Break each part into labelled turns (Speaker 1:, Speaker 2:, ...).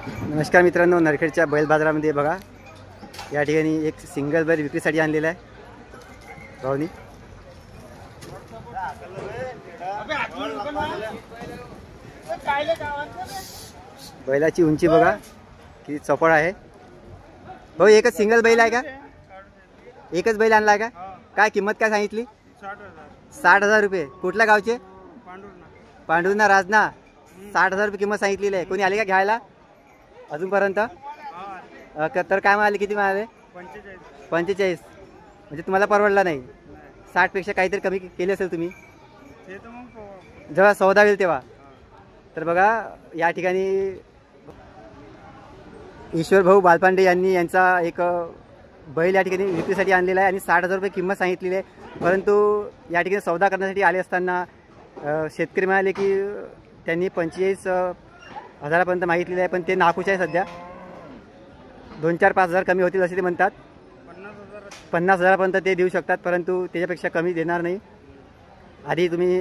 Speaker 1: नमस्कार मित्रांनो, नरखेडच्या बैल बाजारामध्ये बघा या ठिकाणी एक सिंगल बैल विक्रीसाठी आणलेला आहे भाऊनी। बैलाची उंची बघा किती चपळ आहे। भाऊ एकच सिंगल बैल आहे का? एकच बैल आणला आहे का? काय किंमत काय सांगितली? 60,000 रुपये। कुठल्या गावचे? पांडुर्णा राजना। 60,000 रुपये किंमत सांगितलेली आहे। कोणी आले का घ्यायला अजूनपर्यंत? तर काय म्हणाले, किती म्हणाले? 45। म्हणजे तुम्हाला परवडला नाही? 60 पेक्षा काहीतरी कमी केले असेल तुम्ही जेव्हा सौदा होईल तेव्हा। तर बघा या ठिकाणी ईश्वर भाऊ बालपांडे यांनी यांचा एक बैल या ठिकाणी विक्रीसाठी आणलेला आहे आणि 60,000 रुपये किंमत सांगितलेली आहे। परंतु या ठिकाणी सौदा करण्यासाठी आले असताना शेतकरी म्हणाले की त्यांनी 45,000 पर्यंत मागितलेले आहे, पण ते नाखुश आहे सध्या। 2-4-5 हजार कमी होतील असे ते म्हणतात। 50,000 पर्यंत ते देऊ शकतात, परंतु त्याच्यापेक्षा कमी देणार नाही। आधी तुम्ही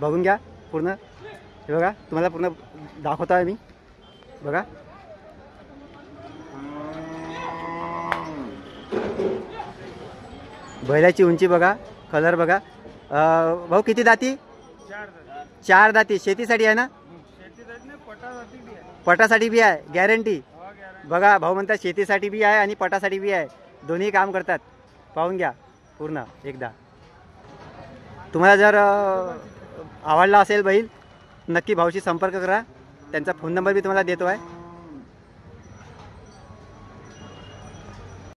Speaker 1: बघून घ्या पूर्ण। हे बघा तुम्हाला पूर्ण दाखवतो आहे मी, बघा। बैलाची उंची बघा, कलर बघा। भाऊ किती दाती? 4 दाती। शेतीसाठी आहे ना? पटासाठी बी आहे, गॅरंटी। बघा भाऊ म्हणतात शेतीसाठी बी आहे आणि पटासाठी बी आहे, दोन्ही काम करतात। पाहून घ्या पूर्ण एकदा। तुम्हाला जर आवडला असेल बैल नक्की भाऊशी संपर्क करा। त्यांचा फोन नंबर बी तुम्हाला देतो आहे।